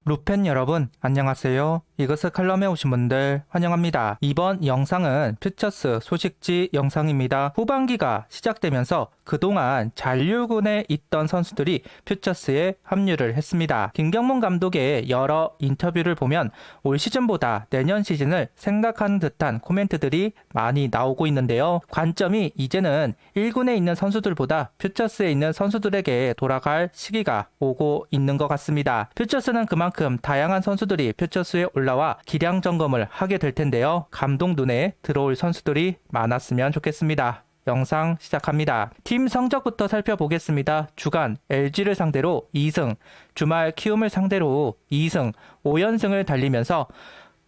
루팬 여러분 안녕하세요. 이것을 칼럼에 오신 분들 환영합니다. 이번 영상은 퓨처스 소식지 영상입니다. 후반기가 시작되면서 그동안 잔류군에 있던 선수들이 퓨처스에 합류를 했습니다. 김경문 감독의 여러 인터뷰를 보면 올 시즌보다 내년 시즌을 생각하는 듯한 코멘트들이 많이 나오고 있는데요. 관점이 이제는 1군에 있는 선수들보다 퓨처스에 있는 선수들에게 돌아갈 시기가 오고 있는 것 같습니다. 퓨처스는 그만큼 다양한 선수들이 퓨처스에 올라와 기량 점검을 하게 될 텐데요. 감독 눈에 들어올 선수들이 많았으면 좋겠습니다. 영상 시작합니다. 팀 성적부터 살펴보겠습니다. 주간 LG를 상대로 2승, 주말 키움을 상대로 2승, 5연승을 달리면서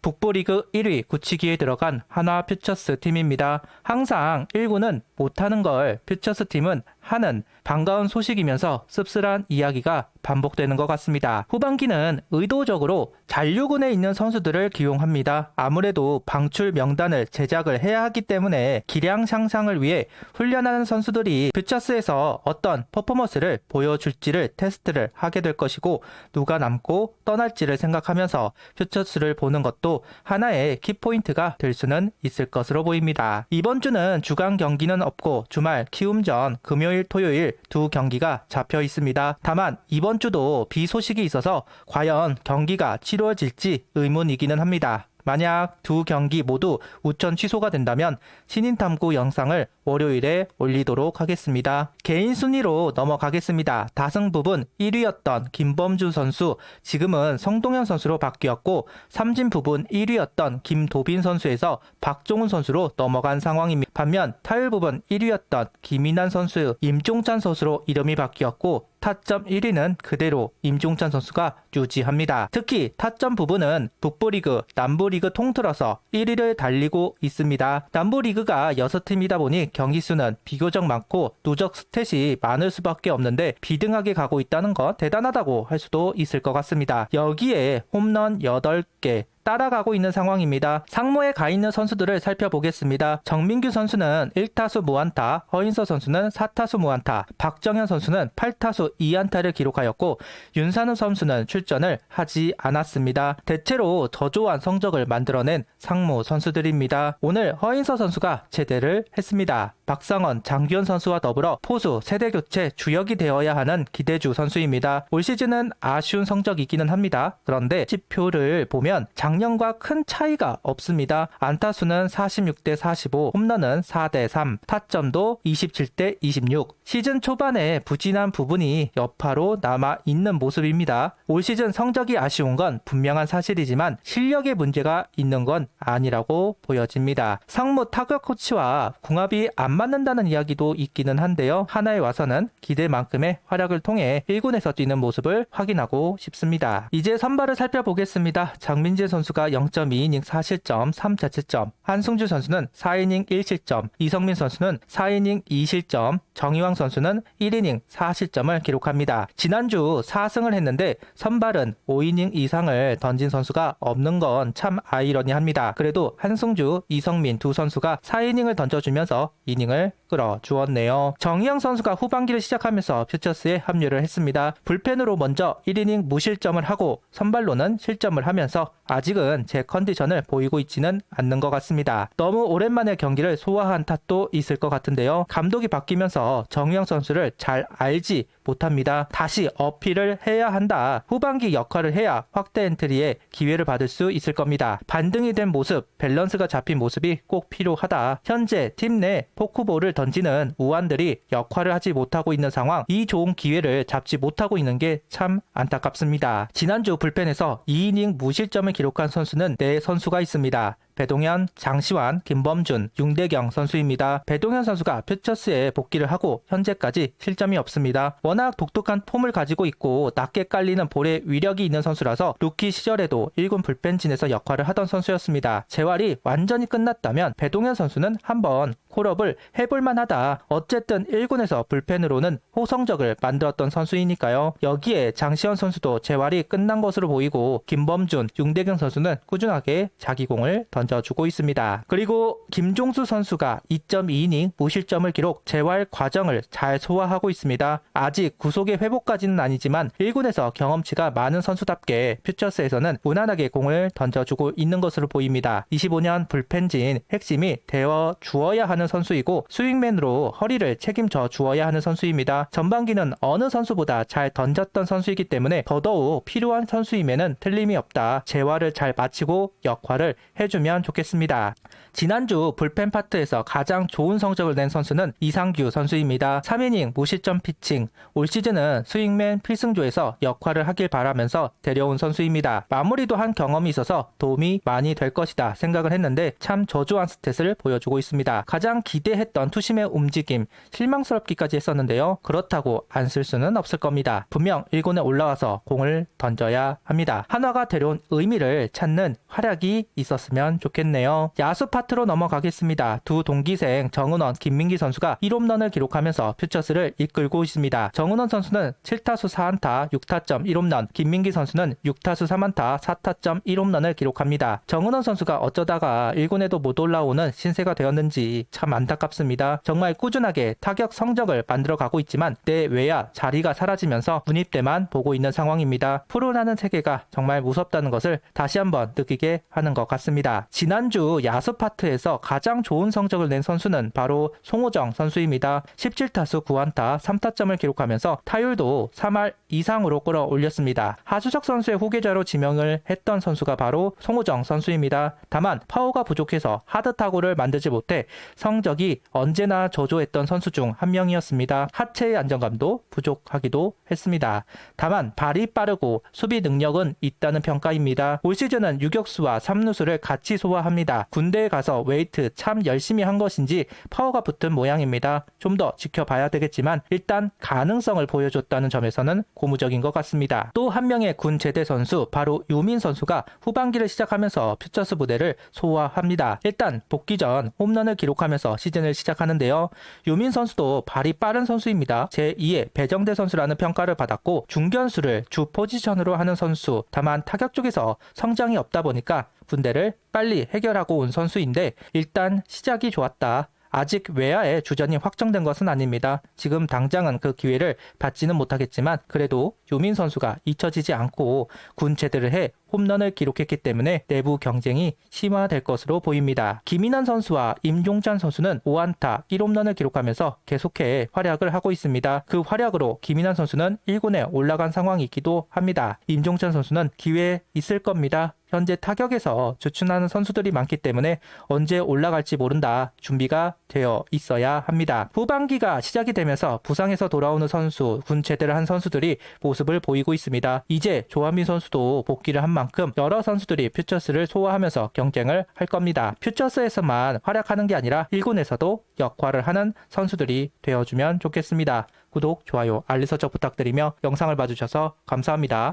북부리그 1위 굳히기에 들어간 하나 퓨처스 팀입니다. 항상 1군은 못하는 걸 퓨처스 팀은 하는 반가운 소식이면서 씁쓸한 이야기가 반복되는 것 같습니다. 후반기는 의도적으로 잔류군에 있는 선수들을 기용합니다. 아무래도 방출 명단을 제작을 해야 하기 때문에 기량 향상을 위해 훈련하는 선수들이 퓨처스에서 어떤 퍼포먼스를 보여줄지를 테스트를 하게 될 것이고, 누가 남고 떠날지를 생각하면서 퓨처스를 보는 것도 하나의 키포인트가 될 수는 있을 것으로 보입니다. 이번 주는 주간 경기는 없고 주말 키움전 금요일 토요일 두 경기가 잡혀 있습니다. 다만 이번 주도 비 소식이 있어서 과연 경기가 치루어질지 의문이기는 합니다. 만약 두 경기 모두 우천 취소가 된다면 신인탐구 영상을 월요일에 올리도록 하겠습니다. 개인 순위로 넘어가겠습니다. 다승 부분 1위였던 김범주 선수, 지금은 성동현 선수로 바뀌었고, 삼진 부분 1위였던 김도빈 선수에서 박종훈 선수로 넘어간 상황입니다. 반면 타율 부분 1위였던 김인환 선수, 임종찬 선수로 이름이 바뀌었고, 타점 1위는 그대로 임종찬 선수가 유지합니다. 특히 타점 부분은 북부리그, 남부리그 통틀어서 1위를 달리고 있습니다. 남부리그가 6팀이다 보니 경기수는 비교적 많고 누적 스탯이 많을 수밖에 없는데 비등하게 가고 있다는 건 대단하다고 할 수도 있을 것 같습니다. 여기에 홈런 8개 따라가고 있는 상황입니다. 상무에 가 있는 선수들을 살펴보겠습니다. 정민규 선수는 1타수 무안타, 허인서 선수는 4타수 무안타, 박정현 선수는 8타수 2안타를 기록하였고, 윤산우 선수는 출전을 하지 않았습니다. 대체로 저조한 성적을 만들어낸 상무 선수들입니다. 오늘 허인서 선수가 제대를 했습니다. 박상원, 장규현 선수와 더불어 포수 세대교체 주역이 되어야 하는 기대주 선수입니다. 올 시즌은 아쉬운 성적이기는 합니다. 그런데 지표를 보면 작년과 큰 차이가 없습니다. 안타수는 46대 45, 홈런은 4대 3, 타점도 27대 26. 시즌 초반에 부진한 부분이 여파로 남아있는 모습입니다. 올 시즌 성적이 아쉬운 건 분명한 사실이지만 실력의 문제가 있는 건 아니라고 보여집니다. 상무 타격 코치와 궁합이 안 맞는다는 이야기도 있기는 한데요. 하나에 와서는 기대만큼의 활약을 통해 1군에서 뛰는 모습을 확인하고 싶습니다. 이제 선발을 살펴보겠습니다. 장민재 선수가 0.2이닝 4실점 3자책점, 한승주 선수는 4이닝 1실점, 이성민 선수는 4이닝 2실점, 정희왕 선수는 1이닝 4실점을 기록합니다. 지난주 4승을 했는데 선발은 5이닝 이상을 던진 선수가 없는 건 참 아이러니합니다. 그래도 한승주, 이성민 두 선수가 4이닝을 던져주면서 이닝을 끌어주었네요. 정희영 선수가 후반기를 시작하면서 퓨처스에 합류를 했습니다. 불펜으로 먼저 1이닝 무실점을 하고 선발로는 실점을 하면서 아직은 제 컨디션을 보이고 있지는 않는 것 같습니다. 너무 오랜만에 경기를 소화한 탓도 있을 것 같은데요. 감독이 바뀌면서 정희영 선수를 잘 알지 못합니다. 다시 어필을 해야 한다. 후반기 역할을 해야 확대 엔트리에 기회를 받을 수 있을 겁니다. 반등이 된 모습, 밸런스가 잡힌 모습이 꼭 필요하다. 현재 팀 내 포크볼을 던지는 우완들이 역할을 하지 못하고 있는 상황, 이 좋은 기회를 잡지 못하고 있는 게 참 안타깝습니다. 지난주 불펜에서 2이닝 무실점을 기록한 선수는 4선수가 있습니다. 배동현, 장시환, 김범준, 윤대경 선수입니다. 배동현 선수가 퓨처스에 복귀를 하고 현재까지 실점이 없습니다. 워낙 독특한 폼을 가지고 있고 낮게 깔리는 볼에 위력이 있는 선수라서 루키 시절에도 1군 불펜진에서 역할을 하던 선수였습니다. 재활이 완전히 끝났다면 배동현 선수는 한번 콜업을 해볼만 하다. 어쨌든 1군에서 불펜으로는 호성적을 만들었던 선수이니까요. 여기에 장시현 선수도 재활이 끝난 것으로 보이고, 김범준, 윤대경 선수는 꾸준하게 자기 공을 던져 던져주고 있습니다. 그리고 김종수 선수가 2.2이닝 무실점을 기록, 재활 과정을 잘 소화하고 있습니다. 아직 구속의 회복까지는 아니지만 1군에서 경험치가 많은 선수답게 퓨처스에서는 무난하게 공을 던져주고 있는 것으로 보입니다. 25년 불펜진 핵심이 되어 주어야 하는 선수이고 스윙맨으로 허리를 책임져 주어야 하는 선수입니다. 전반기는 어느 선수보다 잘 던졌던 선수이기 때문에 더더욱 필요한 선수임에는 틀림이 없다. 재활을 잘 마치고 역할을 해주면 좋겠습니다. 지난주 불펜 파트에서 가장 좋은 성적을 낸 선수는 이상규 선수입니다. 3이닝 무실점 피칭, 올 시즌은 스윙맨 필승조에서 역할을 하길 바라면서 데려온 선수입니다. 마무리도 한 경험이 있어서 도움이 많이 될 것이다 생각을 했는데 참 저조한 스탯을 보여주고 있습니다. 가장 기대했던 투심의 움직임, 실망스럽기까지 했었는데요. 그렇다고 안 쓸 수는 없을 겁니다. 분명 1군에 올라와서 공을 던져야 합니다. 한화가 데려온 의미를 찾는 활약이 있었으면 좋겠네요. 야수 파트로 넘어가겠습니다. 두 동기생 정은원, 김민기 선수가 1홈런을 기록하면서 퓨처스를 이끌고 있습니다. 정은원 선수는 7타수 4안타 6타점 1홈런, 김민기 선수는 6타수 3안타 4타점 1홈런을 기록합니다. 정은원 선수가 어쩌다가 1군에도 못 올라오는 신세가 되었는지 참 안타깝습니다. 정말 꾸준하게 타격 성적을 만들어가고 있지만 내외야 자리가 사라지면서 군입대만 보고 있는 상황입니다. 프로라는 세계가 정말 무섭다는 것을 다시 한번 느끼게 하는 것 같습니다. 지난주 야수 파트에서 가장 좋은 성적을 낸 선수는 바로 송호정 선수입니다. 17타수 9안타 3타점을 기록하면서 타율도 3할 이상으로 끌어올렸습니다. 하주석 선수의 후계자로 지명을 했던 선수가 바로 송호정 선수입니다. 다만 파워가 부족해서 하드타구를 만들지 못해 성적이 언제나 저조했던 선수 중 한 명이었습니다. 하체의 안정감도 부족하기도 했습니다. 다만 발이 빠르고 수비 능력은 있다는 평가입니다. 올 시즌은 유격수와 3루수를 같이 소화합니다. 군대에 가서 웨이트 참 열심히 한 것인지 파워가 붙은 모양입니다. 좀 더 지켜봐야 되겠지만 일단 가능성을 보여줬다는 점에서는 고무적인 것 같습니다. 또 한 명의 군 제대 선수 바로 유민 선수가 후반기를 시작하면서 퓨처스 무대를 소화합니다. 일단 복귀 전 홈런을 기록하면서 시즌을 시작하는데요. 유민 선수도 발이 빠른 선수입니다. 제2의 배정대 선수라는 평가를 받았고 중견수를 주 포지션으로 하는 선수, 다만 타격 쪽에서 성장이 없다 보니까 군대를 빨리 해결하고 온 선수인데 일단 시작이 좋았다. 아직 외야에 주전이 확정된 것은 아닙니다. 지금 당장은 그 기회를 받지는 못하겠지만 그래도 유민 선수가 잊혀지지 않고 군 제대를 해 홈런을 기록했기 때문에 내부 경쟁이 심화될 것으로 보입니다. 김인환 선수와 임종찬 선수는 5안타 1홈런을 기록하면서 계속해 활약을 하고 있습니다. 그 활약으로 김인환 선수는 1군에 올라간 상황이기도 합니다. 임종찬 선수는 기회 있을 겁니다. 현재 타격에서 주춤하는 선수들이 많기 때문에 언제 올라갈지 모른다. 준비가 되어 있어야 합니다. 후반기가 시작이 되면서 부상에서 돌아오는 선수, 군 제대를 한 선수들이 모습을 보이고 있습니다. 이제 조한민 선수도 복귀를 한 만큼 여러 선수들이 퓨처스를 소화하면서 경쟁을 할 겁니다. 퓨처스에서만 활약하는 게 아니라 1군에서도 역할을 하는 선수들이 되어주면 좋겠습니다. 구독, 좋아요, 알림 설정 부탁드리며 영상을 봐주셔서 감사합니다.